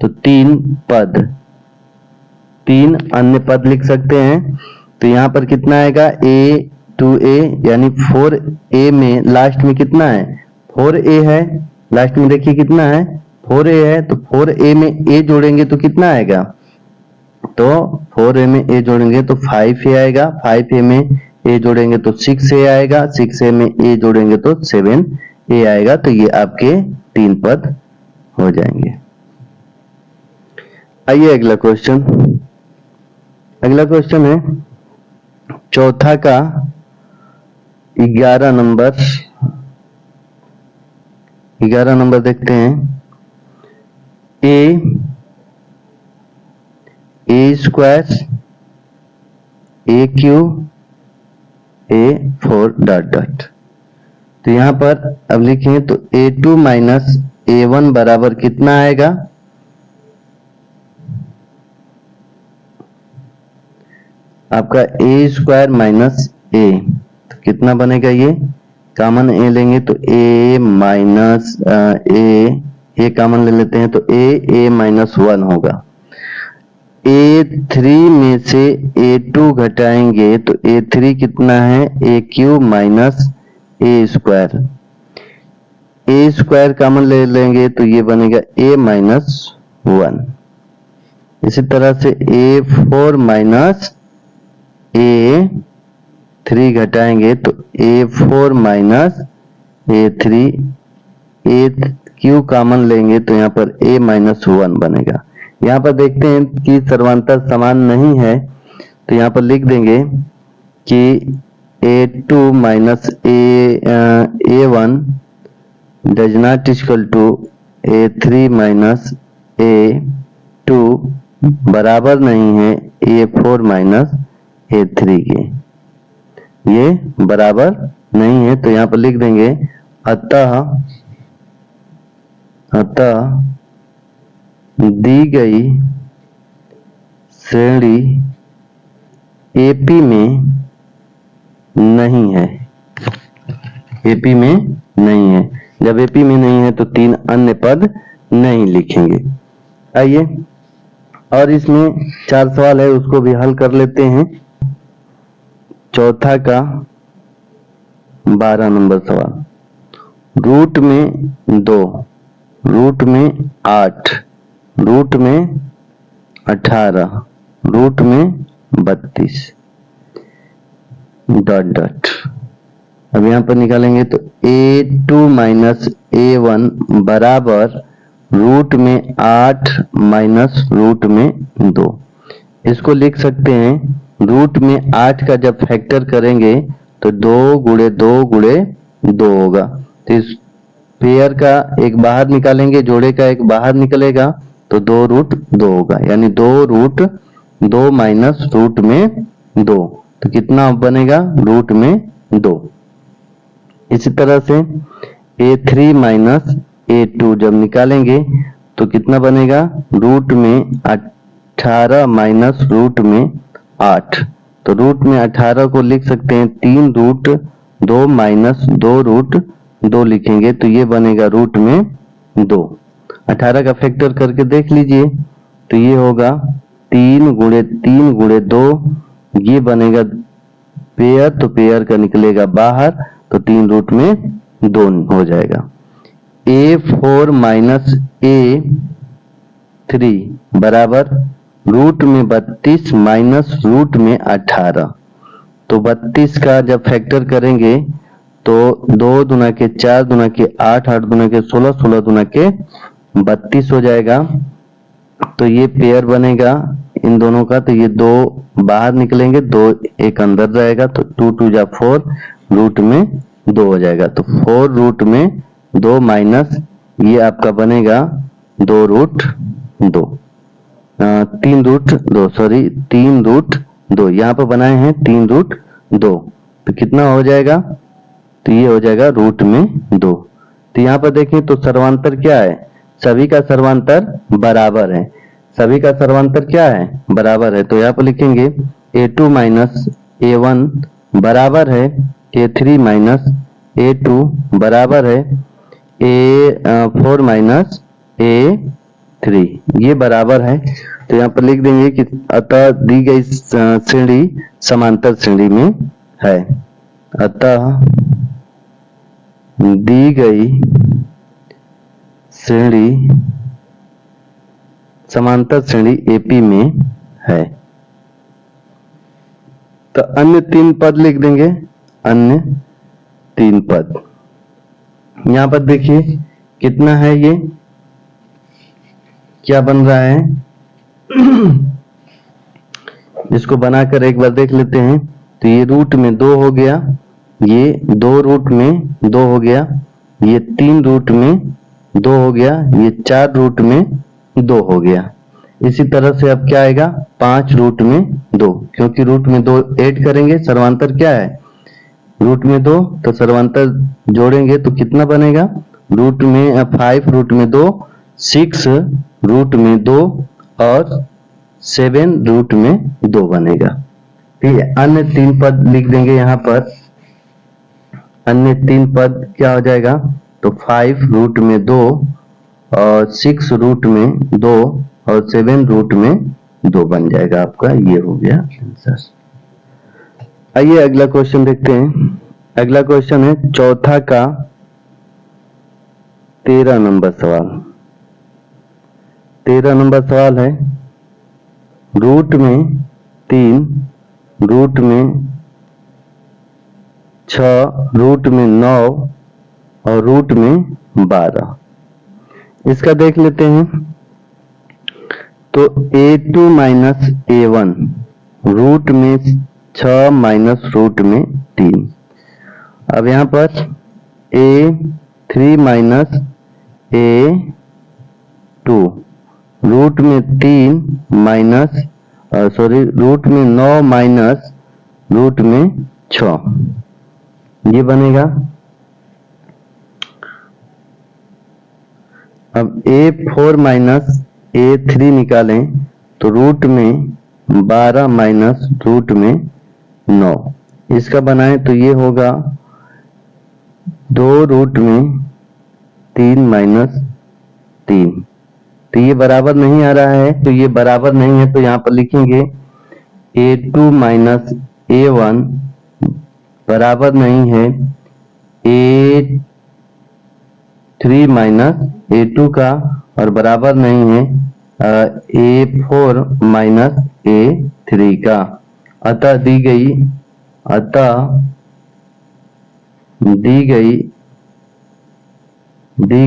S1: तो 3 पद, 3 अन्य पद लिख सकते हैं। तो यहाँ पर कितना आएगा? A2A यानी 4A में लास्ट में कितना है? 4A है। लास्ट में देखिए कितना है? 4A है। तो 4A में A जोड़ेंगे तो कितना आएगा? तो 4A में A जोड़ेंगे तो 5A आएगा। 5A में A जोड़ेंगे तो 6A आएगा। 6A में A जोड़ेंगे तो 7A आएगा। तो ये आपके 3 पद हो जाएंगे। आइए अगला क्वेश्चन। अगला क्वेश्चन है चौथा का 11 नंबर। 11 नंबर देखते हैं। A square AQ A4 dot dot, तो यहां पर अब लिखें तो A2 माइनस A1 बराबर कितना आएगा? आपका A स्क्वायर माइनस A, तो कितना बनेगा? ये कॉमन A लेंगे तो A माइनस A कॉमन ले लेते हैं तो A माइनस 1 होगा। A3 में से A2 घटाएंगे तो A3 कितना है? AQ minus A square. A square common ले लेंगे तो ये बनेगा A माइनस 1। इसी तरह से A4 माइनस A3 घटाएंगे तो A4 minus A3। AQ common लेंगे तो यहाँ पर A माइनस 1 बनेगा। यहाँ पर देखते हैं कि सर्वांतर समान नहीं है, तो यहाँ पर लिख देंगे कि A2 minus A1 does not equal to A3 minus A2 बराबर नहीं है A4 माइनस A3 के। ये बराबर नहीं है, तो यहाँ पर लिख देंगे अतः दी गई श्रेणी AP में नहीं है। एपी में नहीं है। जब एपी में नहीं है तो 3 अन्य पद नहीं लिखेंगे। आइए और इसमें 4 सवाल है, उसको भी हल कर लेते हैं। चौथा का 12 नंबर सवाल, रूट में 2, रूट में 8, रूट में 18, रूट में 32 डॉट डॉट। अब यहां पर निकालेंगे तो a2 माइनस a1 बराबर रूट में 8 माइनस रूट में 2। इसको लिख सकते हैं, रूट में 8 का जब फैक्टर करेंगे तो 2 गुणे 2 गुणे 2 होगा। तो इस पेयर का एक बाहर निकालेंगे, जोड़े का एक बाहर निकलेगा तो 2 रूट 2 होगा, यानी 2 रूट 2 माइनस रूट में 2, तो कितना बनेगा रूट में 2। इसी तरह से a3 माइनस a2 जब निकालेंगे तो कितना बनेगा रूट में 18 माइनस रूट में 8। तो रूट में 18 को लिख सकते हैं 3 रूट 2 माइनस 2 रूट 2 लिखेंगे तो ये बनेगा रूट में 2। 18 का फैक्टर करके देख लीजिए तो ये होगा 3 गुणे 3 गुणे 2, ये बनेगा पेयर, तो पेयर का निकलेगा बाहर तो 3 रूट में 2 हो जाएगा। a4 माइनस a3 बराबर रूट में 32 माइनस रूट में 18। तो 32 का जब फैक्टर करेंगे तो 2 दुना के 4 दुना के 8, 8 दुना के 16, 16 दुना के 32 हो जाएगा। तो ये पेयर बनेगा इन दोनों का, तो ये 2 बाहर निकलेंगे, 2 एक अंदर रहेगा, तो 2 2 जा 4 रूट में 2 हो जाएगा। तो 4 रूट में 2 माइनस ये आपका बनेगा 2 रूट 2, 3 रूट 2, सॉरी 3 रूट 2, यहाँ पर बनाए हैं 3 रूट 2, तो कितना हो जाएगा, तो ये हो जाएगा रूट में 2। तो यहाँ पर देखें तो सर्वांतर क्या है, सभी का सर्वांतर बराबर है, सभी का सर्वांतर क्या है बराबर है। तो यहाँ पर लिखेंगे a2 माइनस a1 बराबर है a3 माइनस a2 बराबर है a4 माइनस a3, ये बराबर है। तो यहाँ पर लिख देंगे कि अतः दी गई श्रेणी समांतर श्रेणी में है, अतः दी गई श्रेणी समांतर श्रेणी एपी में है। तो अन्य 3 पद लिख देंगे, अन्य 3 पद। यहां पर देखिए कितना है, ये क्या बन रहा है, इसको बनाकर एक बार देख लेते हैं। तो ये रूट में 2 हो गया, ये 2 रूट में 2 हो गया, ये 3 रूट में 2 हो गया, ये 4 रूट में 2 हो गया। इसी तरह से अब क्या आएगा 5 रूट में 2, क्योंकि रूट में 2 ऐड करेंगे, सर्वांतर क्या है रूट में 2, तो सर्वांतर जोड़ेंगे तो कितना बनेगा रूट में 5 रूट में 2, 6 रूट में 2 और 7 रूट में 2 बनेगा। ठीक है, अन्य 3 पद लिख देंगे यहाँ पर, अन्य 3 पद क्या हो जाएगा, तो 5 रूट में 2 और 6 रूट में 2 और 7 रूट में 2 बन जाएगा आपका, ये हो गया आंसर। आइए अगला क्वेश्चन देखते हैं। अगला क्वेश्चन है चौथा का 13 नंबर सवाल। 13 नंबर सवाल है रूट में 3, रूट में 6, रूट में 9 और रूट में 12। इसका देख लेते हैं। तो a2 माइनस a1 रूट में 6 माइनस रूट में 3। अब यहाँ पर a3 माइनस a2 रूट में 3 माइनस सॉरी रूट में 9 माइनस रूट में 6, ये बनेगा। अब a4 माइनस a3 निकालें तो रूट में 12 माइनस रूट में 9, इसका बनाएं तो ये होगा 2 रूट में 3 माइनस 3, तो ये बराबर नहीं आ रहा है, तो ये बराबर नहीं है, तो यहाँ पर लिखेंगे a2 माइनस a1 बराबर नहीं है a3 माइनस a2 का, और बराबर नहीं है a4 माइनस a3 का। अतः दी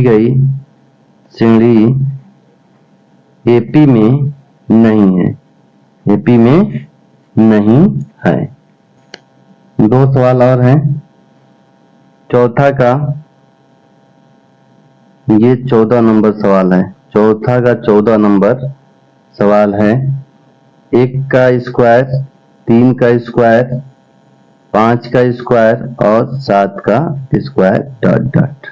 S1: गई श्रेणी AP में नहीं है, AP में नहीं है। 2 सवाल और हैं। चौथा का, ये 14 नंबर सवाल है, चौथा का 14 नंबर सवाल है। 1 का स्क्वायर, 3 का स्क्वायर, 5 का स्क्वायर और 7 का स्क्वायर डॉट डॉट।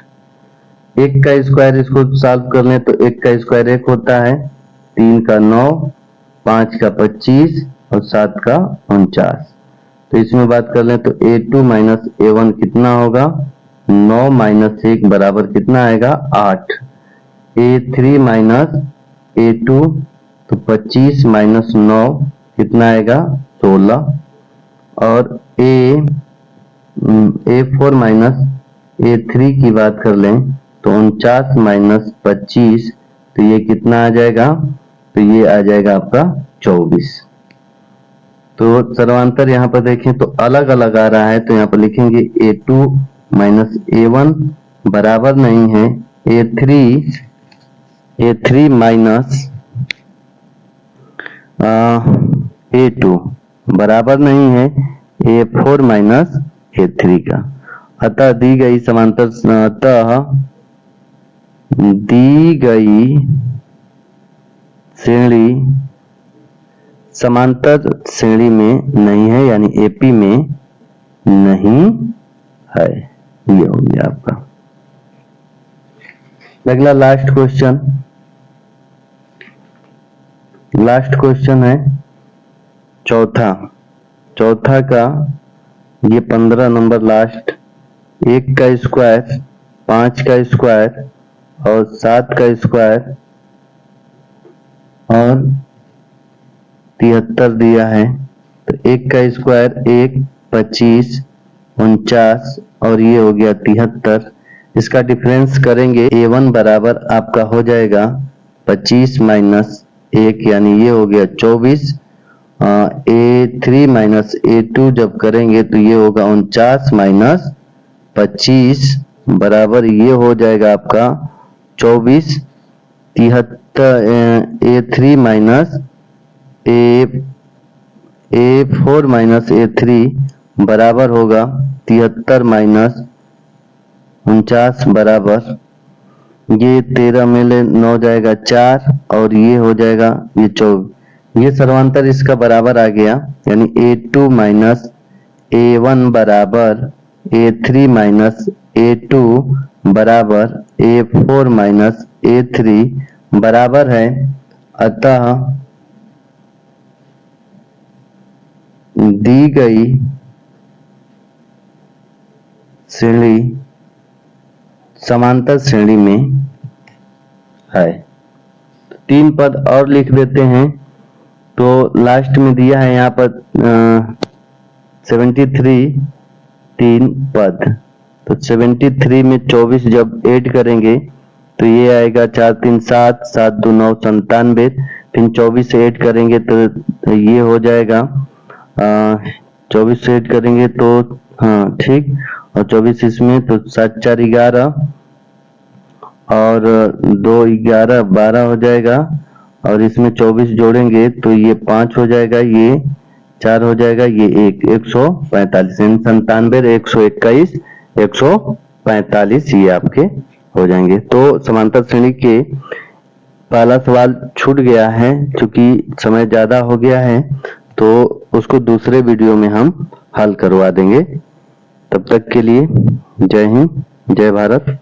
S1: 1 का स्क्वायर इसको सॉल्व कर लें तो 1 का स्क्वायर 1 होता है, 3 का 9, 5 का 25 और 7 का 49। तो इसमें बात कर लें तो a2 माइनस a1 कितना होगा, 9 माइनस 1 बराबर कितना आएगा, 8। a3 माइनस a2 तो 25 माइनस 9 कितना आएगा, 16। और a4 माइनस a3 की बात कर लें तो 49 माइनस 25, तो ये कितना आ जाएगा, तो ये आ जाएगा आपका 24। तो सर्वांतर यहाँ पर देखें तो अलग अलग आ रहा है, तो यहाँ पर लिखेंगे a2 माइनस a1 बराबर नहीं है a3 माइनस a2 बराबर नहीं है a4 माइनस a3 का। अतः दी गई श्रेणी समांतर श्रेणी में नहीं है, यानी AP में नहीं है। ये हो गया आपका। अगला लास्ट क्वेश्चन है चौथा का, ये 15 नंबर लास्ट। 1 का स्क्वायर, 5 का स्क्वायर और 7 का स्क्वायर और 73 दिया है। तो 1 का स्क्वायर 1, 25, 49 और ये हो गया 73। इसका डिफरेंस करेंगे, a1 बराबर आपका हो जाएगा 25 माइनस 1, यानी ये हो गया 24। a3 माइनस a2 जब करेंगे तो ये होगा 49 माइनस 25 बराबर ये हो जाएगा आपका 24। 73 a3 minus a4 minus a3 बराबर होगा 73 माइनस 49 बराबर, ये 13 में ले 9 जाएगा 4 और ये हो जाएगा ये 24। ये सर्वांतर इसका बराबर आ गया, यानी a2 माइनस a1 बराबर a3 माइनस a2 बराबर a4 माइनस a3 बराबर है। अतः दी गई श्रेणी समांतर श्रेणी में है। 3 पद और लिख देते हैं। तो लास्ट में दिया है यहाँ पर 73 3 पद। तो 73 में 24 जब ऐड करेंगे तो ये आएगा 4 3 7 7 2 9 97। फिर 24 से ऐड करेंगे तो ये हो जाएगा 24 से ऐड करेंगे तो हाँ ठीक, और 24 इसमें तो 7 4 11 और 2 11 12 हो जाएगा, और इसमें 24 जोड़ेंगे तो ये 5 हो जाएगा, ये 4 हो जाएगा, ये 145 97 121 145 ये आपके हो जाएंगे। तो समांतर श्रेणी के पहला सवाल छूट गया है, क्योंकि समय ज्यादा हो गया है, तो उसको दूसरे वीडियो में हम हल करवा देंगे। तब तक के लिए जय हिंद, जय भारत।